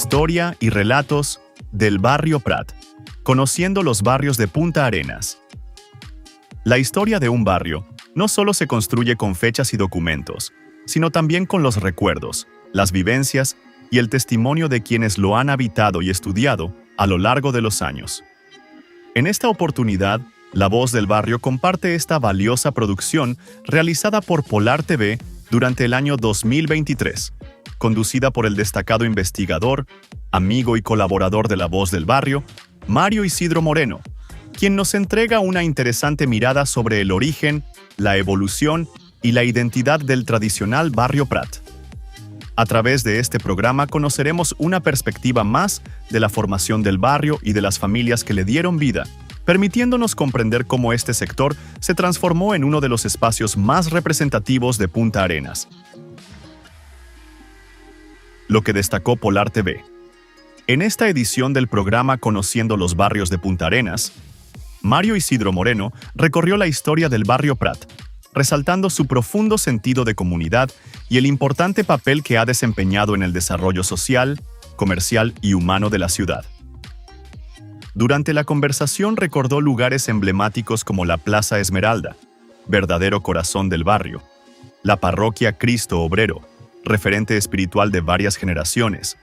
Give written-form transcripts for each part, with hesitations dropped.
Historia y relatos del Barrio Prat, conociendo los barrios de Punta Arenas. La historia de un barrio no solo se construye con fechas y documentos, sino también con los recuerdos, las vivencias y el testimonio de quienes lo han habitado y estudiado a lo largo de los años. En esta oportunidad, La Voz del Barrio comparte esta valiosa producción realizada por Polar TV durante el año 2023, conducida por el destacado investigador, amigo y colaborador de La Voz del Barrio, Mario Isidro Moreno, quien nos entrega una interesante mirada sobre el origen, la evolución y la identidad del tradicional Barrio Prat. A través de este programa conoceremos una perspectiva más de la formación del barrio y de las familias que le dieron vida, permitiéndonos comprender cómo este sector se transformó en uno de los espacios más representativos de Punta Arenas. Lo que destacó Polar TV. En esta edición del programa Conociendo los Barrios de Punta Arenas, Mario Isidro Moreno recorrió la historia del Barrio Prat, resaltando su profundo sentido de comunidad y el importante papel que ha desempeñado en el desarrollo social, comercial y humano de la ciudad. Durante la conversación recordó lugares emblemáticos como la Plaza Esmeralda, verdadero corazón del barrio, la Parroquia Cristo Obrero, referente espiritual de varias generaciones,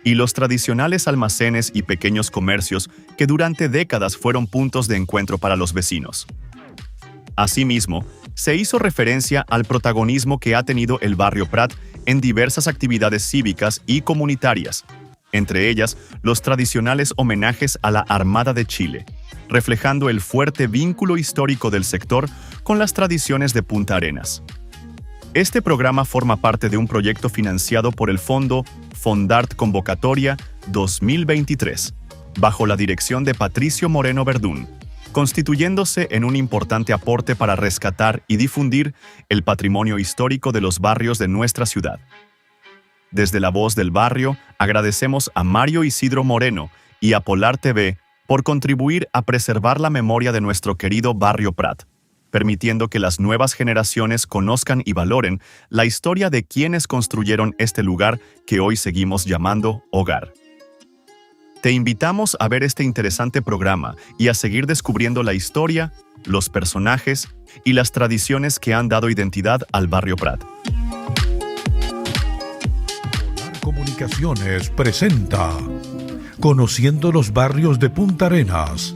y los tradicionales almacenes y pequeños comercios que durante décadas fueron puntos de encuentro para los vecinos. Asimismo, se hizo referencia al protagonismo que ha tenido el Barrio Prat en diversas actividades cívicas y comunitarias, entre ellas los tradicionales homenajes a la Armada de Chile, reflejando el fuerte vínculo histórico del sector con las tradiciones de Punta Arenas. Este programa forma parte de un proyecto financiado por el Fondo Fondart Convocatoria 2023, bajo la dirección de Patricio Moreno Verdún, constituyéndose en un importante aporte para rescatar y difundir el patrimonio histórico de los barrios de nuestra ciudad. Desde La Voz del Barrio, agradecemos a Mario Isidro Moreno y a Polar TV por contribuir a preservar la memoria de nuestro querido Barrio Prat, permitiendo que las nuevas generaciones conozcan y valoren la historia de quienes construyeron este lugar que hoy seguimos llamando hogar. Te invitamos a ver este interesante programa y a seguir descubriendo la historia, los personajes y las tradiciones que han dado identidad al Barrio Prat. Polar Comunicaciones presenta Conociendo los Barrios de Punta Arenas,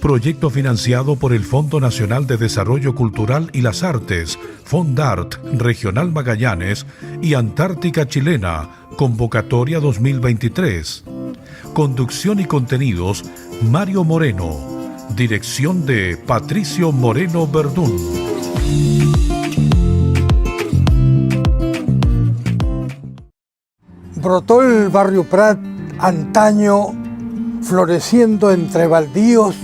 proyecto financiado por el Fondo Nacional de Desarrollo Cultural y las Artes, Fondart Regional Magallanes y Antártica Chilena, Convocatoria 2023. Conducción y contenidos, Mario Moreno. Dirección de Patricio Moreno Verdún. Brotó el Barrio Prat antaño, floreciendo entre baldíos,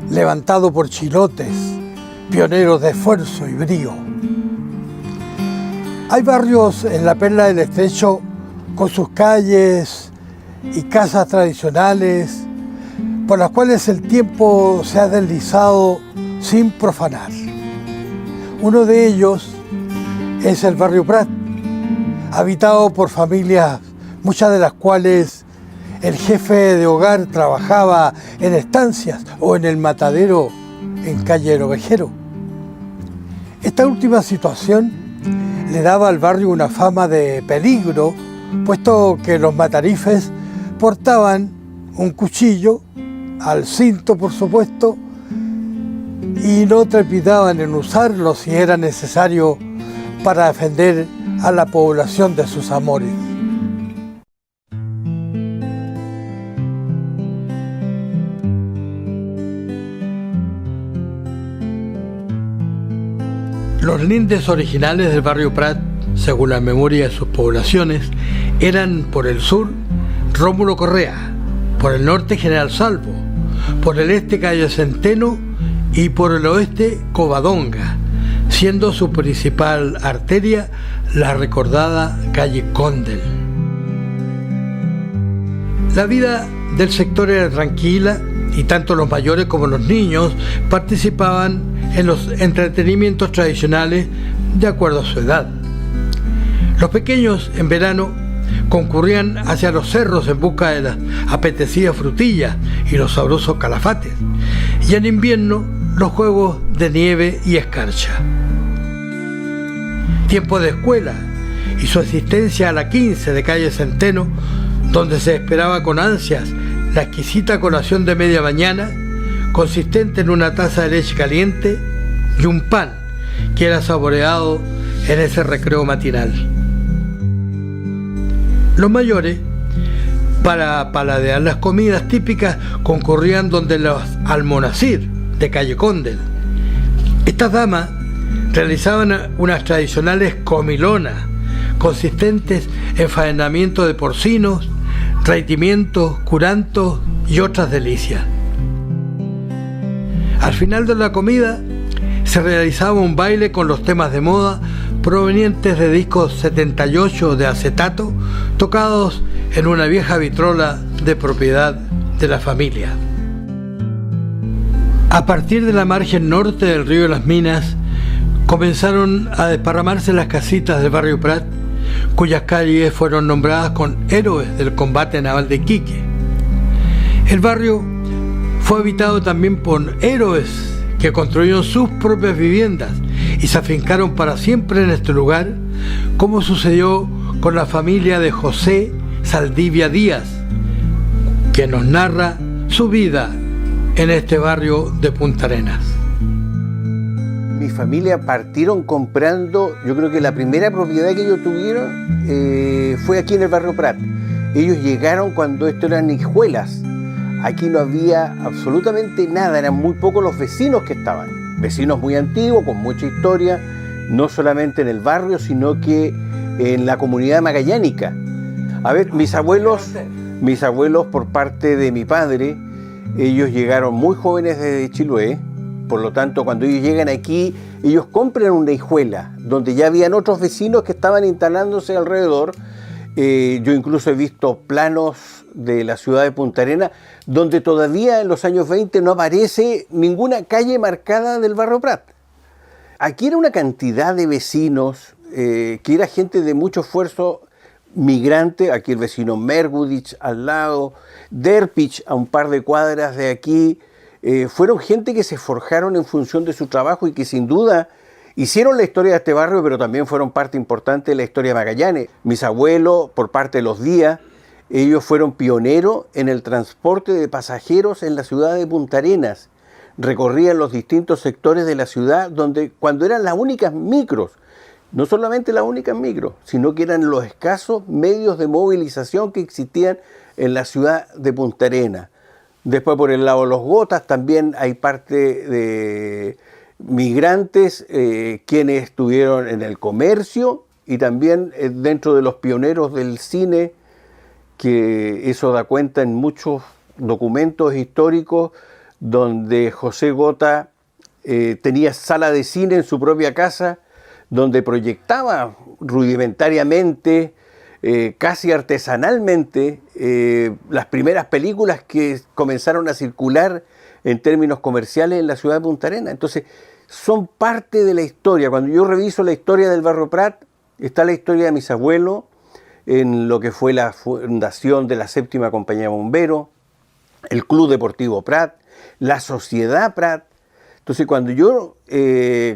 levantado por chilotes, pioneros de esfuerzo y brío. Hay barrios en la Perla del Estrecho con sus calles y casas tradicionales por las cuales el tiempo se ha deslizado sin profanar. Uno de ellos es el Barrio Prat, habitado por familias, muchas de las cuales el jefe de hogar trabajaba en estancias o en el matadero en calle El Ovejero. Esta última situación le daba al barrio una fama de peligro, puesto que los matarifes portaban un cuchillo, al cinto por supuesto, y no trepidaban en usarlo si era necesario para defender a la población de sus amores. Los lindes originales del Barrio Prat, según la memoria de sus poblaciones, eran por el sur Rómulo Correa, por el norte General Salvo, por el este Calle Centeno y por el oeste Covadonga, siendo su principal arteria la recordada calle Condel. La vida del sector era tranquila y tanto los mayores como los niños participaban en los entretenimientos tradicionales de acuerdo a su edad. Los pequeños en verano concurrían hacia los cerros en busca de las apetecidas frutillas y los sabrosos calafates, y en invierno los juegos de nieve y escarcha. Tiempo de escuela y su asistencia a la 15 de calle Centeno, donde se esperaba con ansias la exquisita colación de media mañana, consistente en una taza de leche caliente y un pan que era saboreado en ese recreo matinal. Los mayores, para paladear las comidas típicas, concurrían donde los almonacid de calle Condel. Estas damas realizaban unas tradicionales comilonas, consistentes en faenamiento de porcinos, raitimientos, curantos y otras delicias. Al final de la comida se realizaba un baile con los temas de moda provenientes de discos 78 de acetato, tocados en una vieja vitrola de propiedad de la familia. A partir de la margen norte del río de las Minas, comenzaron a desparramarse las casitas del barrio Prat, cuyas calles fueron nombradas con héroes del combate naval de Iquique. El barrio fue habitado también por héroes que construyeron sus propias viviendas y se afincaron para siempre en este lugar, como sucedió con la familia de José Saldivia Díaz, que nos narra su vida en este barrio de Punta Arenas. Mi familia partieron comprando, yo creo que la primera propiedad que ellos tuvieron fue aquí en el barrio Prat. Ellos llegaron cuando esto eran hijuelas. Aquí no había absolutamente nada, eran muy pocos los vecinos que estaban. Vecinos muy antiguos, con mucha historia, no solamente en el barrio, sino que en la comunidad magallánica. A ver, mis abuelos por parte de mi padre, ellos llegaron muy jóvenes desde Chiloé. Por lo tanto, cuando ellos llegan aquí, ellos compran una hijuela, donde ya habían otros vecinos que estaban instalándose alrededor. Yo incluso he visto planos de la ciudad de Punta Arenas, donde todavía en los años 20 no aparece ninguna calle marcada del barrio Prat. Aquí era una cantidad de vecinos, que era gente de mucho esfuerzo, migrante. Aquí el vecino Mergudich al lado, Derpich a un par de cuadras de aquí. Fueron gente que se forjaron en función de su trabajo y que sin duda hicieron la historia de este barrio, pero también fueron parte importante de la historia de Magallanes. Mis abuelos, por parte de los Díaz, ellos fueron pioneros en el transporte de pasajeros en la ciudad de Punta Arenas. Recorrían los distintos sectores de la ciudad donde, cuando eran las únicas micros, no solamente las únicas micros, sino que eran los escasos medios de movilización que existían en la ciudad de Punta Arenas. Después, por el lado de los Gotas, también hay parte de migrantes quienes estuvieron en el comercio y también dentro de los pioneros del cine, que eso da cuenta en muchos documentos históricos donde José Gota tenía sala de cine en su propia casa, donde proyectaba rudimentariamente, casi artesanalmente, las primeras películas que comenzaron a circular en términos comerciales en la ciudad de Punta Arenas. Entonces, son parte de la historia. Cuando yo reviso la historia del barrio Prat, está la historia de mis abuelos, en lo que fue la fundación de la 7ª Compañía de Bomberos, el Club Deportivo Prat, la Sociedad Prat. Entonces, cuando yo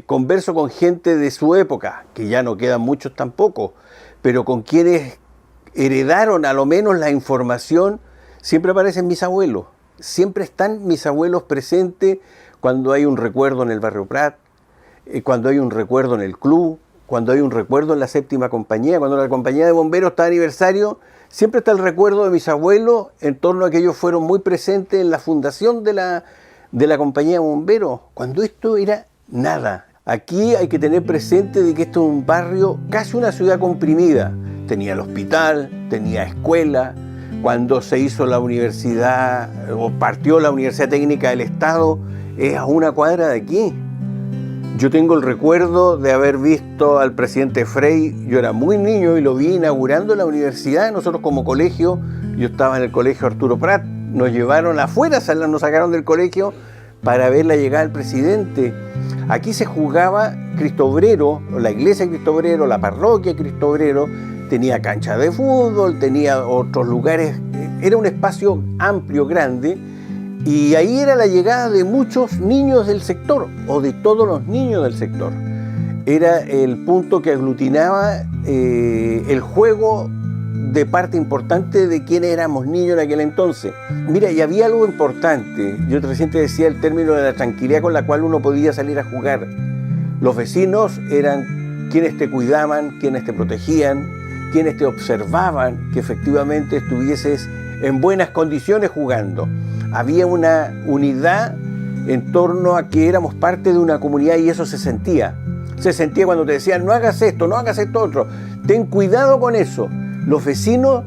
converso con gente de su época, que ya no quedan muchos tampoco, pero con quienes heredaron a lo menos la información, siempre aparecen mis abuelos. Siempre están mis abuelos presentes cuando hay un recuerdo en el barrio Prat, cuando hay un recuerdo en el club, cuando hay un recuerdo en la 7ª Compañía, cuando la Compañía de Bomberos está de aniversario, siempre está el recuerdo de mis abuelos en torno a que ellos fueron muy presentes en la fundación de la Compañía de Bomberos, cuando esto era nada. Aquí hay que tener presente de que esto es un barrio, casi una ciudad comprimida. Tenía el hospital, tenía escuela. Cuando se hizo la universidad, o partió la Universidad Técnica del Estado, es a una cuadra de aquí. Yo tengo el recuerdo de haber visto al presidente Frey, yo era muy niño y lo vi inaugurando la universidad. Nosotros como colegio, yo estaba en el colegio Arturo Prat, nos llevaron afuera, nos sacaron del colegio para ver la llegada del presidente. Aquí se jugaba Cristo Obrero, la iglesia de Cristo Obrero, la parroquia de Cristo Obrero, tenía cancha de fútbol, tenía otros lugares, era un espacio amplio, grande, y ahí era la llegada de muchos niños del sector, o de todos los niños del sector. Era el punto que aglutinaba el juego de parte importante de quienes éramos niños en aquel entonces. Mira, y había algo importante. Yo recién te decía el término de la tranquilidad con la cual uno podía salir a jugar. Los vecinos eran quienes te cuidaban, quienes te protegían, quienes te observaban que efectivamente estuvieses en buenas condiciones jugando. Había una unidad en torno a que éramos parte de una comunidad y eso se sentía. Se sentía cuando te decían, no hagas esto otro, ten cuidado con eso. Los vecinos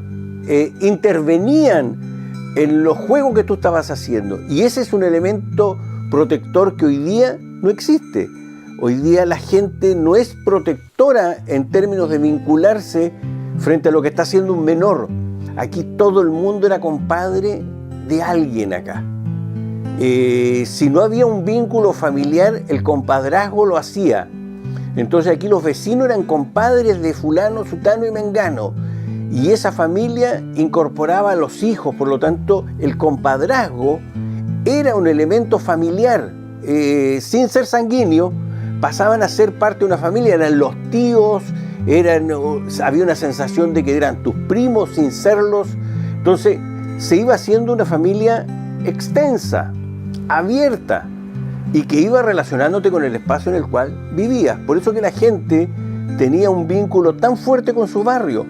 intervenían en los juegos que tú estabas haciendo. Y ese es un elemento protector que hoy día no existe. Hoy día la gente no es protectora en términos de vincularse frente a lo que está haciendo un menor. Aquí todo el mundo era compadre de alguien acá. Si no había un vínculo familiar, el compadrazgo lo hacía. Entonces aquí los vecinos eran compadres de fulano, sutano y mengano. Y esa familia incorporaba a los hijos, por lo tanto el compadrazgo era un elemento familiar. Sin ser sanguíneo, pasaban a ser parte de una familia, eran los tíos, había una sensación de que eran tus primos sin serlos. Entonces se iba haciendo una familia extensa, abierta, y que iba relacionándote con el espacio en el cual vivías. Por eso que la gente tenía un vínculo tan fuerte con su barrio.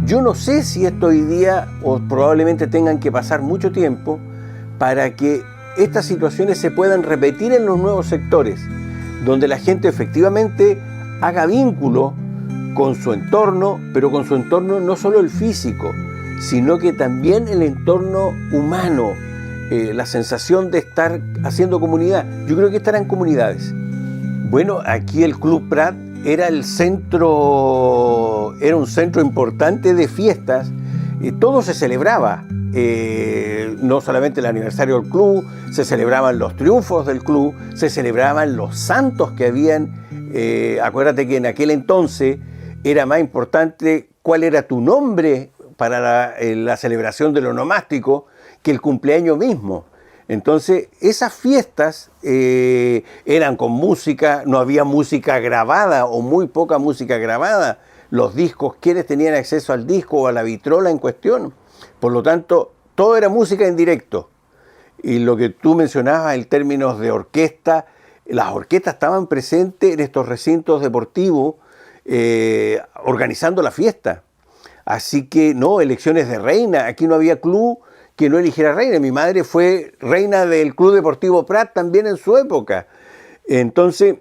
Yo no sé si esto hoy día, o probablemente tengan que pasar mucho tiempo, para que estas situaciones se puedan repetir en los nuevos sectores, donde la gente efectivamente haga vínculo con su entorno, pero con su entorno no solo el físico, sino que también el entorno humano, la sensación de estar haciendo comunidad. Yo creo que estarán comunidades. Bueno, aquí el Club Prat era un centro importante de fiestas, todo se celebraba, no solamente el aniversario del club, se celebraban los triunfos del club, se celebraban los santos que habían. Acuérdate que en aquel entonces era más importante cuál era tu nombre para la celebración de lo nomástico que el cumpleaños mismo. Entonces esas fiestas eran con música, no había música grabada o muy poca música grabada. Los discos, quienes tenían acceso al disco o a la vitrola en cuestión. Por lo tanto, todo era música en directo. Y lo que tú mencionabas en términos de orquesta, las orquestas estaban presentes en estos recintos deportivos organizando la fiesta. Así que no, elecciones de reina, aquí no había club que no eligiera reina. Mi madre fue reina del Club Deportivo Prat también en su época. Entonces,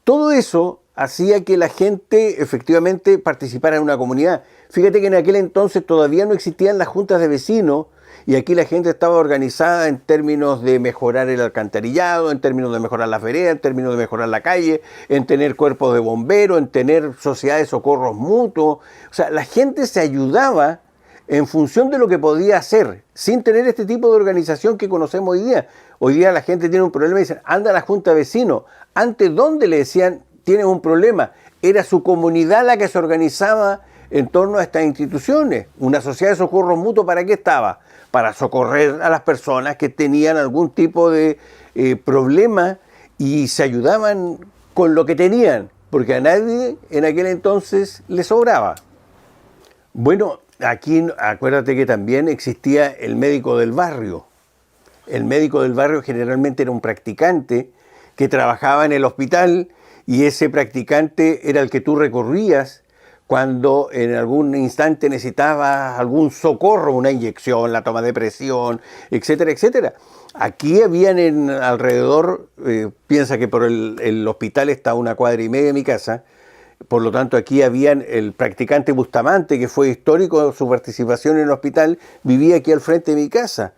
todo eso hacía que la gente efectivamente participara en una comunidad. Fíjate que en aquel entonces todavía no existían las juntas de vecinos y aquí la gente estaba organizada en términos de mejorar el alcantarillado, en términos de mejorar las veredas, en términos de mejorar la calle, en tener cuerpos de bomberos, en tener sociedades de socorros mutuos. O sea, la gente se ayudaba en función de lo que podía hacer, sin tener este tipo de organización que conocemos hoy día. Hoy día la gente tiene un problema y dicen, anda a la junta de vecinos. Antes, ¿dónde le decían, tienes un problema? Era su comunidad la que se organizaba en torno a estas instituciones. Una sociedad de socorro mutuo, ¿para qué estaba? Para socorrer a las personas que tenían algún tipo de problema y se ayudaban con lo que tenían, porque a nadie en aquel entonces le sobraba. Bueno, aquí acuérdate que también existía el médico del barrio. El médico del barrio generalmente era un practicante que trabajaba en el hospital y ese practicante era el que tú recurrías cuando en algún instante necesitabas algún socorro, una inyección, la toma de presión, etcétera, etcétera. Aquí habían alrededor, piensa que por el hospital está a 1,5 cuadras de mi casa, por lo tanto aquí habían el practicante Bustamante, que fue histórico su participación en el hospital, vivía aquí al frente de mi casa.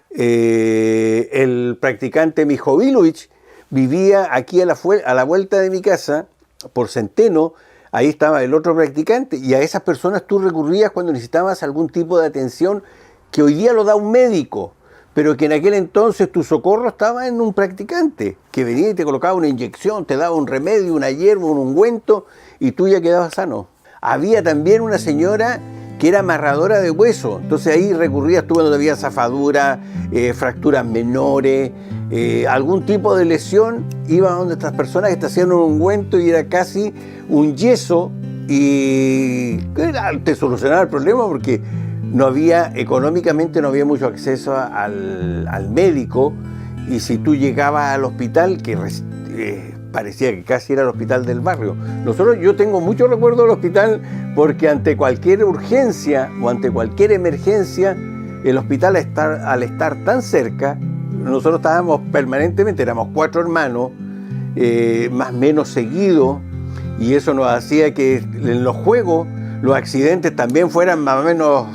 El practicante Mijovilovich vivía aquí a la vuelta de mi casa, por Centeno. Ahí estaba el otro practicante y a esas personas tú recurrías cuando necesitabas algún tipo de atención que hoy día lo da un médico, pero que en aquel entonces tu socorro estaba en un practicante que venía y te colocaba una inyección, te daba un remedio, una hierba, un ungüento y tú ya quedabas sano. Había también una señora que era amarradora de hueso, entonces ahí recurrías tú cuando había zafadura, fracturas menores, algún tipo de lesión, iba a donde estas personas que te hacían un ungüento y era casi un yeso y te solucionaba el problema porque no había, económicamente no había mucho acceso al médico, y si tú llegabas al hospital, que parecía que casi era el hospital del barrio. Yo tengo mucho recuerdo del hospital porque ante cualquier urgencia o ante cualquier emergencia, el hospital al estar tan cerca, nosotros estábamos permanentemente, éramos 4 hermanos, más o menos seguidos, y eso nos hacía que en los juegos los accidentes también fueran más o menos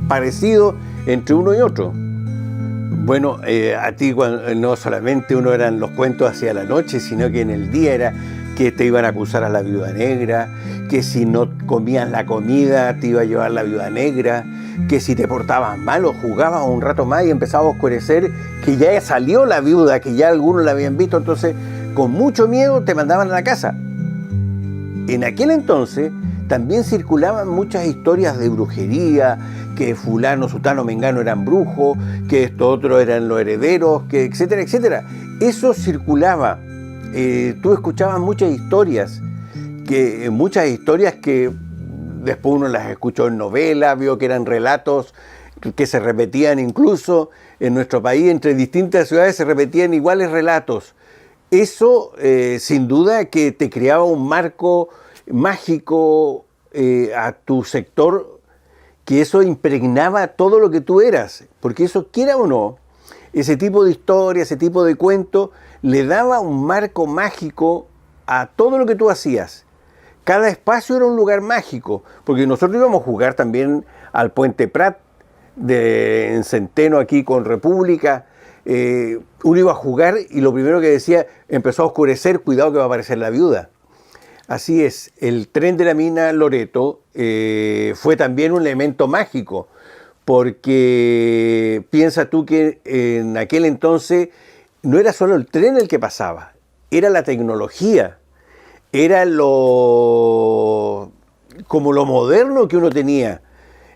parecidos entre uno y otro. Bueno, a ti no solamente uno eran los cuentos hacia la noche, sino que en el día era que te iban a acusar a la viuda negra, que si no comías la comida te iba a llevar la viuda negra, que si te portabas mal o jugabas un rato más y empezaba a oscurecer, que ya salió la viuda, que ya algunos la habían visto, entonces con mucho miedo te mandaban a la casa. En aquel entonces también circulaban muchas historias de brujería, que fulano, sutano, mengano eran brujos, que estos otros eran los herederos, que etcétera, etcétera. Eso circulaba. Tú escuchabas muchas historias que después uno las escuchó en novelas, vio que eran relatos que se repetían incluso en nuestro país, entre distintas ciudades se repetían iguales relatos. Eso, sin duda, que te creaba un marco mágico a tu sector, que eso impregnaba todo lo que tú eras, porque eso, quiera o no, ese tipo de historia, ese tipo de cuento, le daba un marco mágico a todo lo que tú hacías. Cada espacio era un lugar mágico, porque nosotros íbamos a jugar también al Puente Prat, en Centeno, aquí con República. Uno iba a jugar y lo primero que decía, empezó a oscurecer, cuidado que va a aparecer la viuda. Así es, el tren de la mina Loreto fue también un elemento mágico, porque piensa tú que en aquel entonces no era solo el tren el que pasaba, era la tecnología, era como lo moderno que uno tenía.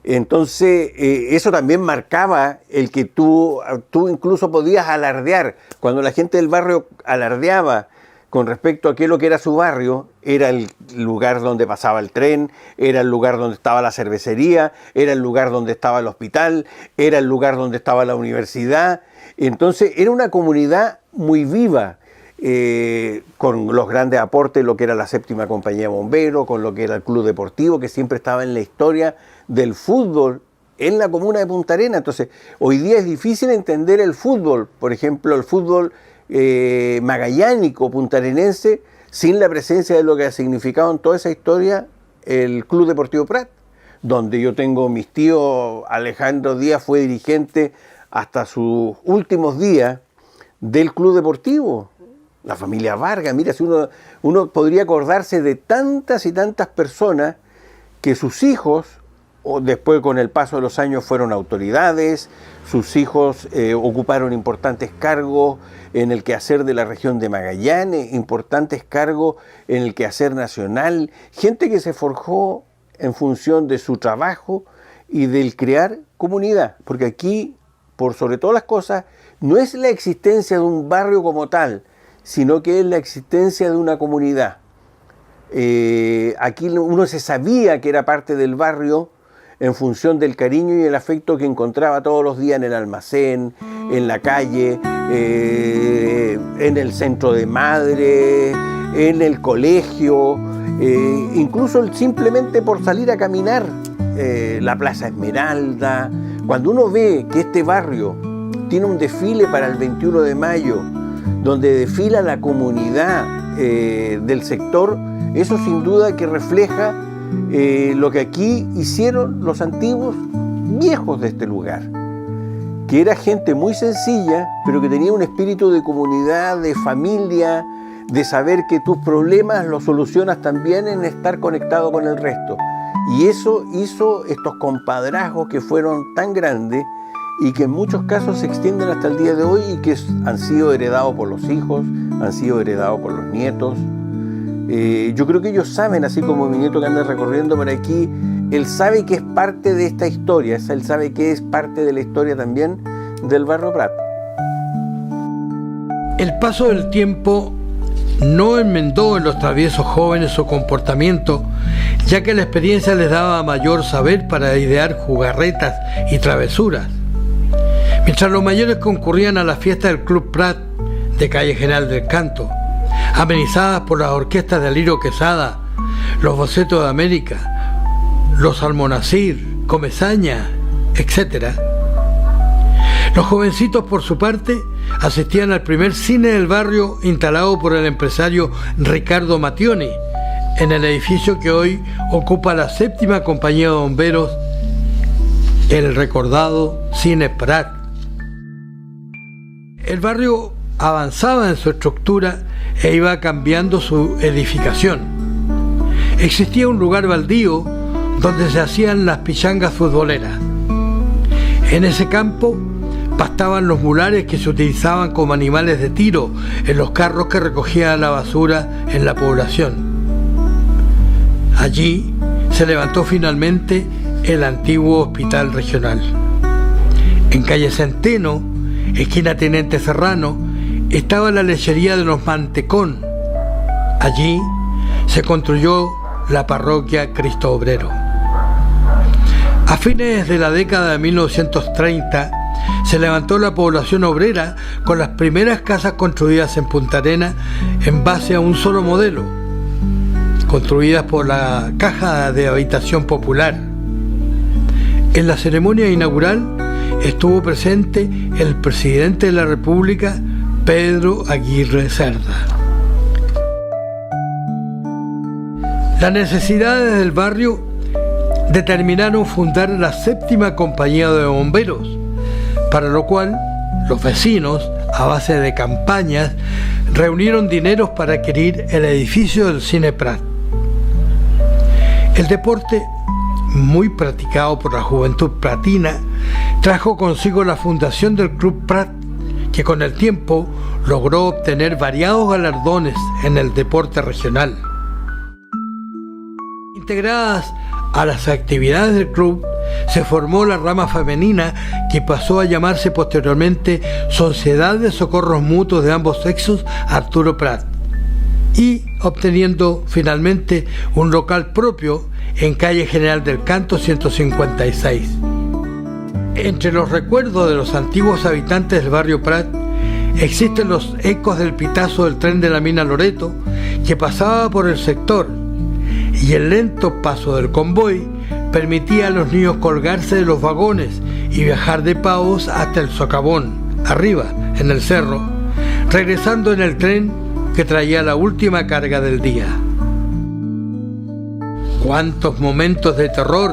Entonces eso también marcaba el que tú incluso podías alardear. Cuando la gente del barrio alardeaba con respecto a qué es lo que era su barrio, era el lugar donde pasaba el tren, era el lugar donde estaba la cervecería, era el lugar donde estaba el hospital, era el lugar donde estaba la universidad. Entonces era una comunidad muy viva, con los grandes aportes, lo que era la 7ª Compañía de Bomberos, con lo que era el Club Deportivo, que siempre estaba en la historia del fútbol en la comuna de Punta Arenas. Entonces, hoy día es difícil entender el fútbol, por ejemplo, el fútbol magallánico puntarenense, sin la presencia de lo que ha significado en toda esa historia el Club Deportivo Prat, donde yo tengo mis tíos. Alejandro Díaz fue dirigente hasta sus últimos días del Club Deportivo. La familia Vargas, mira, si uno podría acordarse de tantas y tantas personas que sus hijos, o después con el paso de los años, fueron autoridades, sus hijos ocuparon importantes cargos en el quehacer de la región de Magallanes, importantes cargos en el quehacer nacional, gente que se forjó en función de su trabajo y del crear comunidad, porque aquí, por sobre todas las cosas, no es la existencia de un barrio como tal, sino que es la existencia de una comunidad. Aquí uno se sabía que era parte del barrio en función del cariño y el afecto que encontraba todos los días en el almacén, en la calle, en el centro de madre, en el colegio, incluso simplemente por salir a caminar, la Plaza Esmeralda. Cuando uno ve que este barrio tiene un desfile para el 21 de mayo, donde desfila la comunidad del sector, eso sin duda que refleja lo que aquí hicieron los antiguos viejos de este lugar, que era gente muy sencilla, pero que tenía un espíritu de comunidad, de familia, de saber que tus problemas los solucionas también en estar conectado con el resto. Y eso hizo estos compadrazgos que fueron tan grandes y que en muchos casos se extienden hasta el día de hoy y que han sido heredados por los hijos, han sido heredados por los nietos. Yo creo que ellos saben, así como mi nieto que anda recorriendo por aquí, él sabe que es parte de esta historia, él sabe que es parte de la historia también del barrio Prat. El paso del tiempo no enmendó en los traviesos jóvenes su comportamiento, ya que la experiencia les daba mayor saber para idear jugarretas y travesuras. Mientras los mayores concurrían a la fiesta del Club Prat de Calle General del Canto, amenizadas por las orquestas de Aliro Quesada, los Bocetos de América, los Almonacir, Comezaña, etc., los jovencitos, por su parte, asistían al primer cine del barrio instalado por el empresario Ricardo Mattioni, en el edificio que hoy ocupa la 7ª Compañía de Bomberos, el recordado Cine Prat. El barrio avanzaba en su estructura e iba cambiando su edificación. Existía un lugar baldío donde se hacían las pichangas futboleras. En ese campo pastaban los mulares que se utilizaban como animales de tiro en los carros que recogían la basura en la población. Allí se levantó finalmente el antiguo hospital regional. En calle Centeno, esquina Teniente Serrano, estaba la lechería de los Mantecón. Allí se construyó la parroquia Cristo Obrero. A fines de la década de 1930 se levantó la población obrera con las primeras casas construidas en Punta Arenas en base a un solo modelo, construidas por la Caja de Habitación Popular. En la ceremonia inaugural estuvo presente el presidente de la República, Pedro Aguirre Cerda. Las necesidades del barrio determinaron fundar la 7ª Compañía de Bomberos, para lo cual los vecinos, a base de campañas, reunieron dineros para adquirir el edificio del Cine Prat. El deporte, muy practicado por la juventud pratina, trajo consigo la fundación del Club Prat, que con el tiempo logró obtener variados galardones en el deporte regional. Integradas a las actividades del club, se formó la rama femenina que pasó a llamarse posteriormente Sociedad de Socorros Mutuos de ambos sexos Arturo Prat, y obteniendo finalmente un local propio en calle General del Canto 156. Entre los recuerdos de los antiguos habitantes del barrio Prat existen los ecos del pitazo del tren de la mina Loreto que pasaba por el sector, y el lento paso del convoy permitía a los niños colgarse de los vagones y viajar de Pavos hasta el Socavón, arriba, en el cerro, regresando en el tren que traía la última carga del día. ¿Cuántos momentos de terror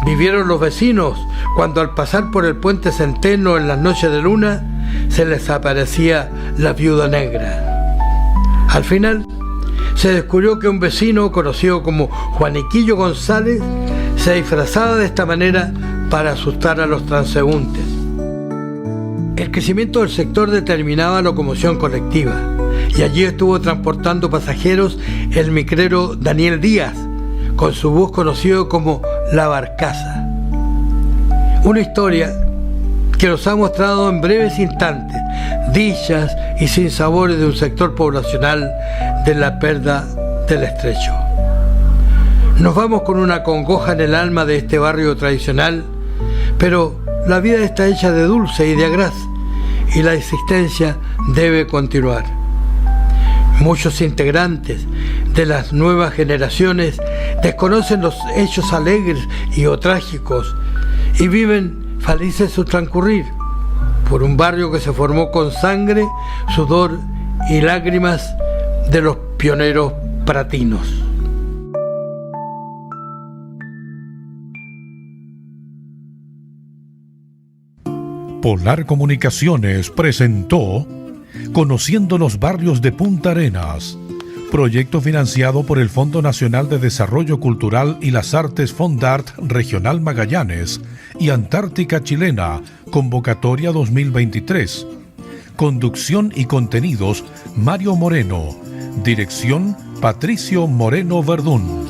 vivieron los vecinos cuando al pasar por el puente Centeno en las noches de luna se les aparecía la viuda negra? Al final se descubrió que un vecino conocido como Juaniquillo González se disfrazaba de esta manera para asustar a los transeúntes. El crecimiento del sector determinaba locomoción colectiva, y allí estuvo transportando pasajeros el micrero Daniel Díaz, con su bus conocido como La Barcaza. Una historia que nos ha mostrado en breves instantes dichas y sinsabores de un sector poblacional de la Perda del Estrecho. Nos vamos con una congoja en el alma de este barrio tradicional, pero la vida está hecha de dulce y de agraz, y la existencia debe continuar. Muchos integrantes de las nuevas generaciones desconocen los hechos alegres y o trágicos y viven felices su transcurrir por un barrio que se formó con sangre, sudor y lágrimas de los pioneros pratinos. Polar Comunicaciones presentó Conociendo los barrios de Punta Arenas, proyecto financiado por el Fondo Nacional de Desarrollo Cultural y las Artes Fondart Regional Magallanes y Antártica Chilena, convocatoria 2023. Conducción y contenidos, Mario Moreno. Dirección, Patricio Moreno Verdún.